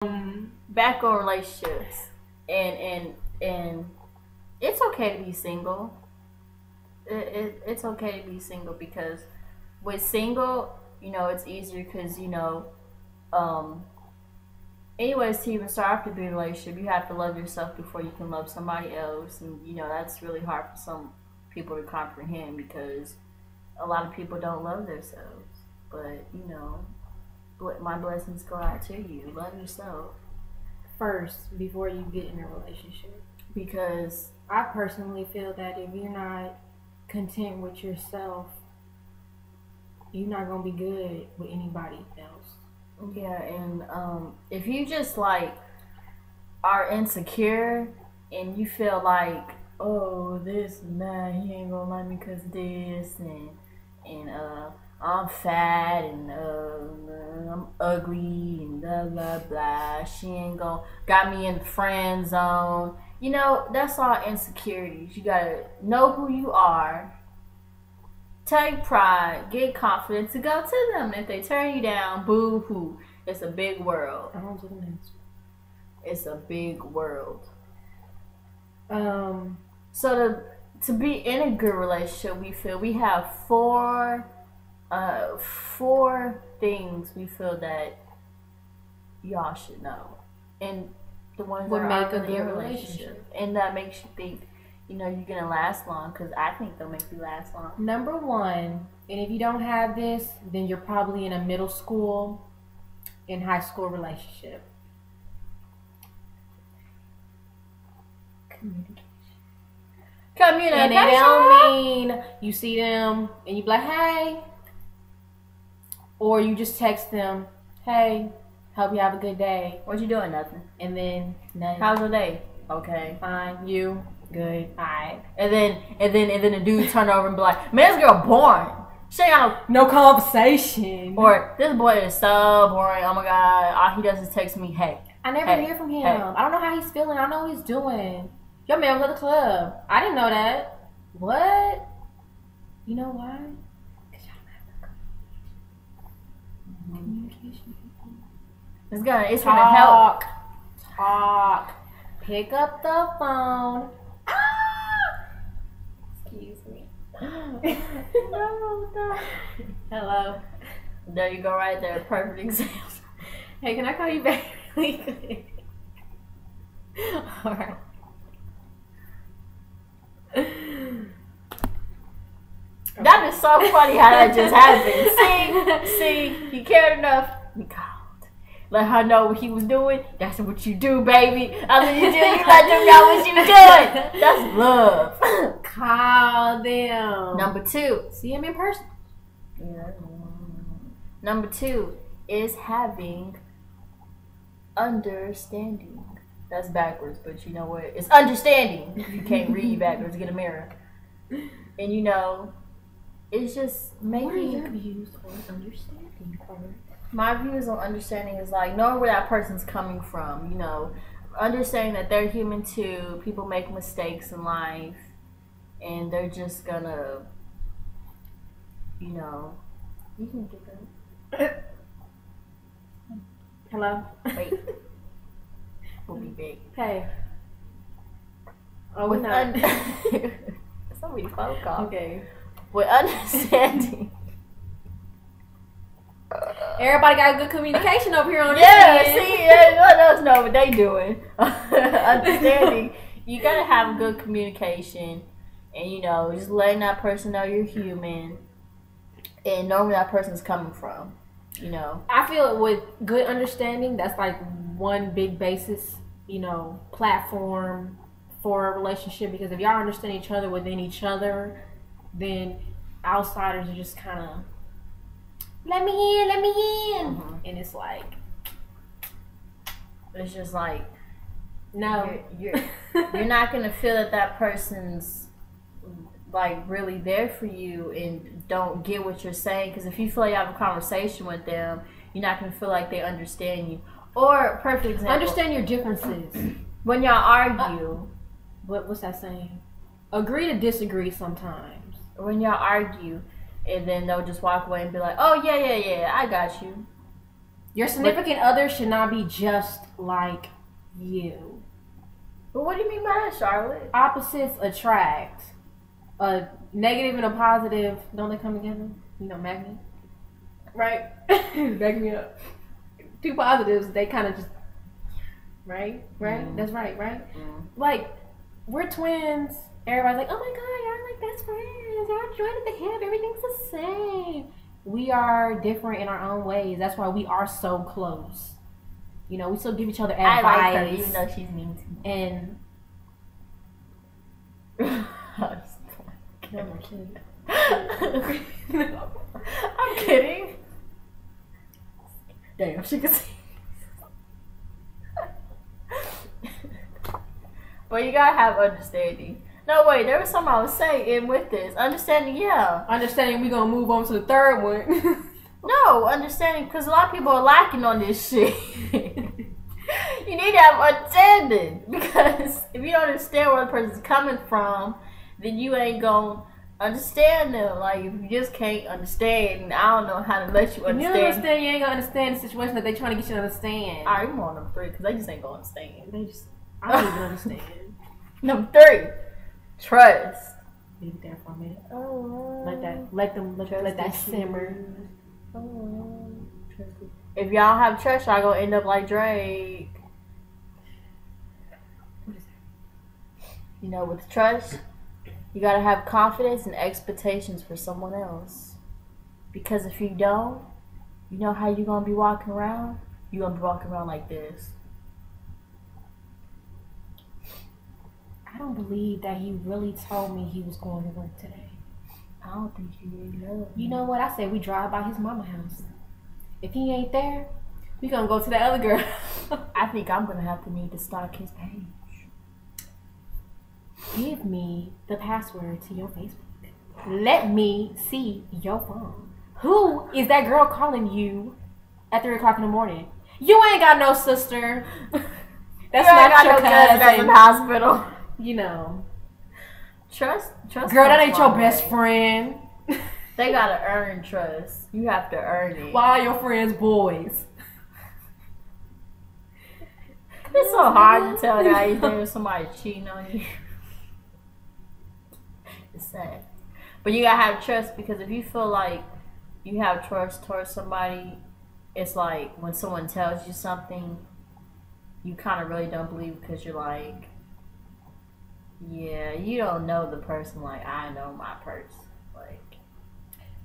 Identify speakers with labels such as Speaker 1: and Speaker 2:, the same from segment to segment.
Speaker 1: Back on relationships, and it's okay to be single. It's okay to be single because with single, it's easier because um, anyways, to even start off to be in a relationship, you have to love yourself before you can love somebody else, and that's really hard for some people to comprehend because a lot of people don't love themselves. But my blessings go out to you. Love yourself
Speaker 2: first before you get in a relationship.
Speaker 1: because
Speaker 2: I personally feel that if you're not content with yourself, you're not gonna be good with anybody else.
Speaker 1: yeah, and if you just like are insecure and you feel like, oh, this and that, he ain't gonna like me because this, and I'm fat, and I'm ugly, and blah blah blah, she ain't gonna got me in the friend zone. That's all insecurities. You gotta know who you are, take pride, get confidence to go to them. If they turn you down, boo hoo. It's a big world.
Speaker 2: I don't do this.
Speaker 1: It's a big world.
Speaker 2: Um,
Speaker 1: So to be in a good relationship, we feel we have four things we feel that y'all should know, and the ones
Speaker 2: Would
Speaker 1: that
Speaker 2: make
Speaker 1: are
Speaker 2: a
Speaker 1: really
Speaker 2: good
Speaker 1: in
Speaker 2: relationship.
Speaker 1: and that makes you think, you're gonna last long. Because I think they'll make you last long.
Speaker 2: number one, and if you don't have this, then you're probably in a middle school and high school relationship.
Speaker 1: Communication.
Speaker 2: And it don't mean you see them and you be like, hey, or you just text them, hey, hope you have a good day,
Speaker 1: What you doing? Nothing.
Speaker 2: and then nothing.
Speaker 1: How's your day? Okay.
Speaker 2: Fine, you good, alright.
Speaker 1: And then the dude turn over and be like, man, this girl boring. She ain't got
Speaker 2: No conversation.
Speaker 1: or this boy is so boring. Oh my god, all he does is text me, hey.
Speaker 2: I never
Speaker 1: Hey,
Speaker 2: hear from him.
Speaker 1: hey.
Speaker 2: I don't know how he's feeling. I don't know what he's doing. Your man was at the club. I didn't know that. What? You know why? Because y'all don't have no communication.
Speaker 1: It's gonna help.
Speaker 2: Talk. Pick up the phone. Ah! Excuse me. Hello.
Speaker 1: There you go, right there. Perfect example.
Speaker 2: Hey, can I call you back really quick? Alright.
Speaker 1: That is so funny how that just happened. See, he cared enough. He called. Let her know what he was doing. That's what you do, baby. That's what you do. You let them know what you doing. That's love.
Speaker 2: Call them.
Speaker 1: Number two.
Speaker 2: See him in person.
Speaker 1: Yeah. Number two is having understanding. That's backwards, but you know what? It's understanding. If you can't read backwards, get a mirror. And it's just
Speaker 2: What are
Speaker 1: making
Speaker 2: your views on understanding part?
Speaker 1: my views on understanding is like knowing where that person's coming from. Understanding that they're human too. People make mistakes in life, and they're just gonna, you can get that.
Speaker 2: Hello?
Speaker 1: Wait. We'll be big.
Speaker 2: Hey. Oh, we're
Speaker 1: With
Speaker 2: not.
Speaker 1: so many phone calls.
Speaker 2: Okay.
Speaker 1: With understanding.
Speaker 2: Everybody got good communication over here on this
Speaker 1: Yeah,
Speaker 2: end.
Speaker 1: see, let us know what they doing. Understanding. You gotta have good communication, and just letting that person know you're human, and know where that person's coming from.
Speaker 2: I feel with good understanding, that's like one big basis, platform for a relationship. Because if y'all understand each other within each other, then outsiders are just kind of, let me in.
Speaker 1: Mm-hmm.
Speaker 2: And it's like,
Speaker 1: It's just like
Speaker 2: no.
Speaker 1: you're not gonna feel that person's like really there for you and don't get what you're saying, because if you feel like you have a conversation with them, you're not gonna feel like they understand you. Or perfect example,
Speaker 2: Understand your differences.
Speaker 1: when y'all argue.
Speaker 2: What's that saying? Agree to disagree sometimes.
Speaker 1: When y'all argue, and then they'll just walk away and be like, "Oh yeah, I got you."
Speaker 2: Your significant other should not be just like you.
Speaker 1: But what do you mean by that, Charlotte?
Speaker 2: Opposites attract. A negative and a positive, don't they come together? You know, magnet. Right? Back me up. Two positives, they kind of just. Right? That's right? Like, we're twins. Everybody's like, oh my god, y'all like best friends. Y'all joined at the hip. Everything's the same. We are different in our own ways. That's why we are so close. You know, we still give each other advice.
Speaker 1: I like her, even though she's mean to me.
Speaker 2: And
Speaker 1: no, I'm kidding. I'm kidding. Damn, she can see. But you gotta have understanding. No, wait, there was something I was saying with this. Understanding, yeah.
Speaker 2: Understanding, we gonna move on to the third one.
Speaker 1: No, understanding, because a lot of people are lacking on this shit. You need to have understanding. Because if you don't understand where the person's coming from, then you ain't gonna understand them. Like, if you just can't understand, I don't know how to let you understand.
Speaker 2: If you don't understand, you ain't gonna understand the situation that they trying to get you to understand.
Speaker 1: Alright, I'm on number 3, because they just ain't gonna understand.
Speaker 2: I don't even understand.
Speaker 1: Number 3, trust.
Speaker 2: Leave it there for a minute.
Speaker 1: Oh,
Speaker 2: Let that simmer.
Speaker 1: If y'all have trust, y'all gonna end up like Drake.
Speaker 2: What is that?
Speaker 1: You know, with trust, you gotta have confidence and expectations for someone else. Because if you don't, you know how you gonna be walking around? You gonna be walking around like this.
Speaker 2: I don't believe that he really told me he was going to work today.
Speaker 1: I don't think you really know.
Speaker 2: You know what? I said we drive by his mama house. If he ain't there, we gonna go to the other girl.
Speaker 1: I think I'm gonna have to need to stalk his page.
Speaker 2: Give me the password to your Facebook. Let me see your phone. Who is that girl calling you at 3 o'clock in the morning? You ain't got no sister. That's not your cousin.
Speaker 1: That's in the hospital.
Speaker 2: You know.
Speaker 1: Trust.
Speaker 2: Girl, that ain't your best friend.
Speaker 1: They gotta earn trust. You have to earn it.
Speaker 2: Why are your friends boys?
Speaker 1: It's so hard to tell that you think somebody cheating on you. It's sad. But you gotta have trust, because if you feel like you have trust towards somebody, it's like when someone tells you something, you kind of really don't believe, because you're like, yeah, you don't know the person like I know my person. Like,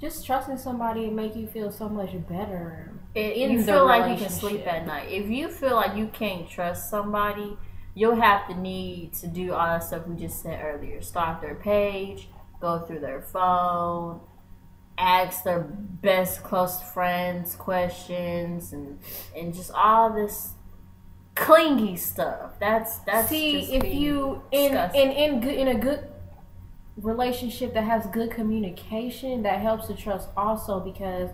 Speaker 2: just trusting somebody make you feel so much better.
Speaker 1: You feel like you can sleep at night. If you feel like you can't trust somebody, you'll have to need to do all that stuff we just said earlier. Stalk their page, go through their phone, ask their best close friends questions, and just all this clingy stuff. That's
Speaker 2: see,
Speaker 1: just
Speaker 2: if you in a good relationship that has good communication, that helps to trust also, because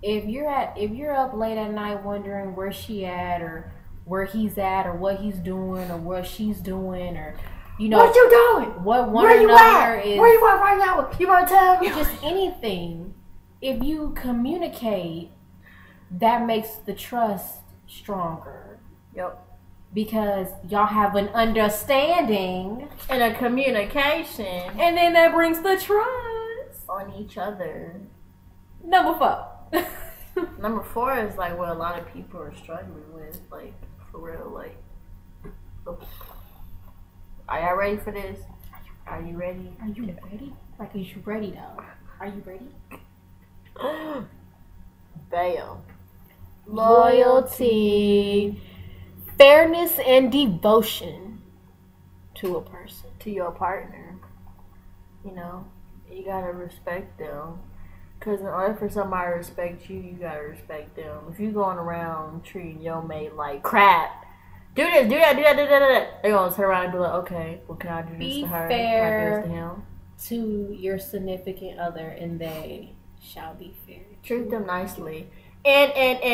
Speaker 2: if you're up late at night wondering where she at, or where he's at, or what he's doing, or what she's doing, or you know
Speaker 1: what you doing,
Speaker 2: what one
Speaker 1: where you
Speaker 2: another
Speaker 1: at?
Speaker 2: is,
Speaker 1: where you at right now? You wanna tell me?
Speaker 2: Just anything. If you communicate, that makes the trust stronger.
Speaker 1: Yep.
Speaker 2: Because y'all have an understanding
Speaker 1: and a communication,
Speaker 2: and then that brings the trust
Speaker 1: on each other.
Speaker 2: Number 4.
Speaker 1: Number 4 is like what a lot of people are struggling with, like, for real. Like, are y'all ready for this? Are you ready?
Speaker 2: Are you ready? Like, are you ready though? Are you ready?
Speaker 1: Bam.
Speaker 2: Loyalty, fairness, and devotion to a person,
Speaker 1: to your partner. You know, you gotta respect them. Because in order for somebody to respect you, you gotta respect them. If you going around treating your mate like crap, do this, do that, do that, do that, do that, they're gonna turn around and be like, okay, well, can I do this to her?
Speaker 2: Fair
Speaker 1: can I do this to him?
Speaker 2: To your significant other, and they shall be fair.
Speaker 1: Treat them nicely. And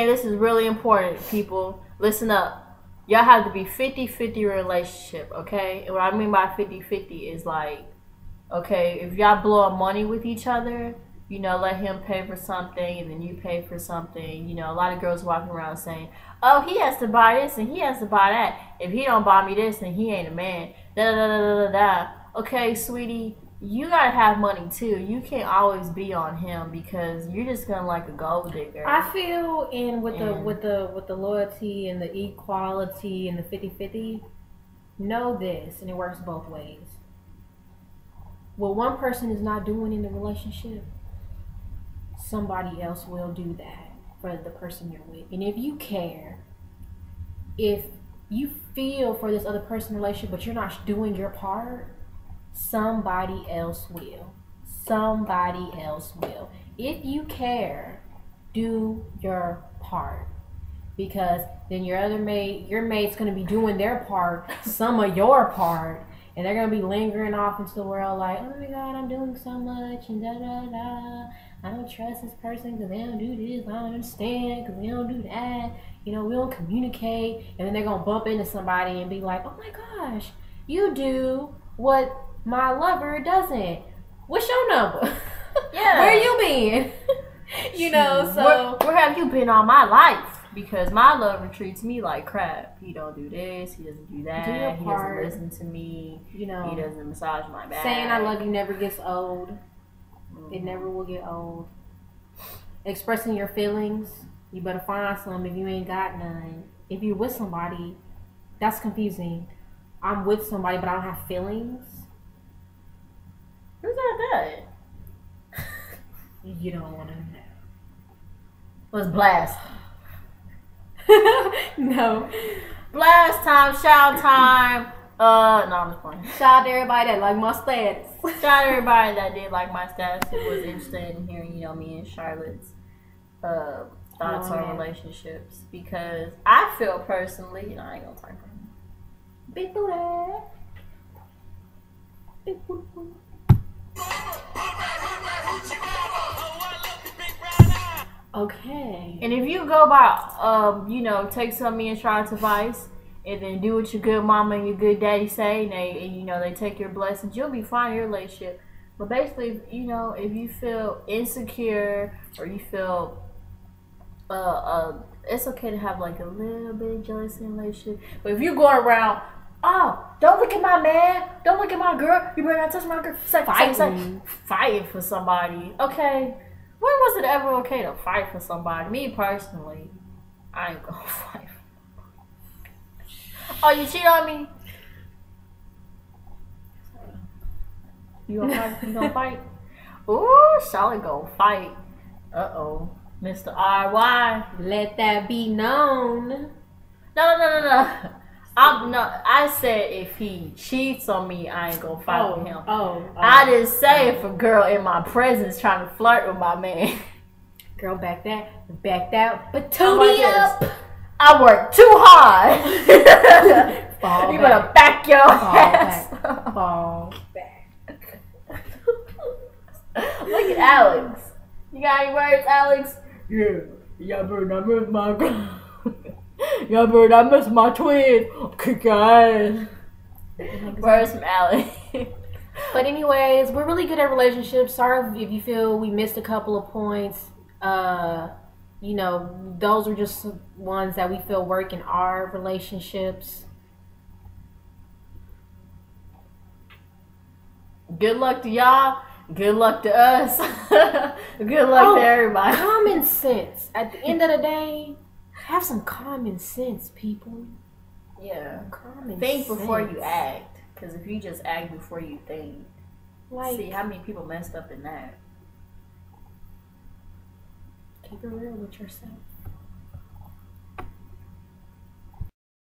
Speaker 1: this is really important, people. Listen up. Y'all have to be 50-50 relationship, okay? And what I mean by 50-50 is like, okay, if y'all blow up money with each other, you know, let him pay for something and then you pay for something. You know, a lot of girls walking around saying, oh, he has to buy this and he has to buy that. If he don't buy me this, then he ain't a man. Da da da da da da. Okay, sweetie, you gotta have money too. You can't always be on him because you're just gonna like a gold digger.
Speaker 2: I feel with the loyalty and the equality and the 50-50, know this, and it works both ways. What one person is not doing in the relationship, somebody else will do that for the person you're with. And if you care, if you feel for this other person relationship, but you're not doing your part, somebody else will. Somebody else will. If you care, do your part. Because then your mate's going to be doing their part, some of your part, and they're going to be lingering off into the world like, oh my God, I'm doing so much, and da da da. I don't trust this person because they don't do this. I don't understand because they don't do that. You know, we don't communicate. And then they're going to bump into somebody and be like, oh my gosh, you do what my lover doesn't. What's your number?
Speaker 1: Yeah.
Speaker 2: Where you been? You know, so.
Speaker 1: Where have you been all my life? Because my lover treats me like crap. He don't do this. He doesn't do that. He doesn't listen to me.
Speaker 2: You know,
Speaker 1: he doesn't massage my back.
Speaker 2: Saying I love you never gets old. It never will get old. Expressing your feelings, you better find some if you ain't got none. If you're with somebody, that's confusing. I'm with somebody, but I don't have feelings.
Speaker 1: Who's that?
Speaker 2: You don't want to know.
Speaker 1: Let's blast.
Speaker 2: No.
Speaker 1: Blast time, shout time. No, I'm just playing.
Speaker 2: Shout out to everybody that like my status.
Speaker 1: Shout out to everybody that did like my status, who was interested in hearing, you know, me and Charlotte's thoughts on relationships. Because I feel personally, you know, I ain't gonna talk about it. Big booty. Big booty.
Speaker 2: Okay.
Speaker 1: And if you go by, you know, take some of me and Charlotte's advice, and then do what your good mama and your good daddy say, and you know, they take your blessings, you'll be fine in your relationship. But basically, you know, if you feel insecure or you feel, it's okay to have like a little bit of jealousy in a relationship. But if you go around, oh, don't look at my man, don't look at my girl, you better not touch my girl, fighting for somebody, okay? When was it ever okay to fight for somebody? Me personally, I ain't gonna fight. Oh, you cheat on me? You gonna fight? Ooh, Charlotte gonna fight. Uh-oh. Mr. R.Y.
Speaker 2: Let that be known.
Speaker 1: No. I said if he cheats on me, I ain't gonna fight with him. I didn't say if a girl in my presence trying to flirt with my man.
Speaker 2: Girl, back that, but tootie up.
Speaker 1: I work too hard. You better back your ass.
Speaker 2: Fall back.
Speaker 1: Look at Alex. You got any words, Alex? Yeah. Y'all better not miss my girl. Y'all better not miss my twin. Kick your ass. Words from Alex.
Speaker 2: But anyways, we're really good at relationships. Sorry if you feel we missed a couple of points. You know, those are just ones that we feel work in our relationships.
Speaker 1: Good luck to y'all. Good luck to us. Good luck to everybody.
Speaker 2: Common sense. At the end of the day, have some common sense, people.
Speaker 1: Yeah.
Speaker 2: Common
Speaker 1: think
Speaker 2: sense.
Speaker 1: Before you act. Because if you just act before you think,
Speaker 2: like,
Speaker 1: see how many people messed up in that.
Speaker 2: Keep it real with yourself.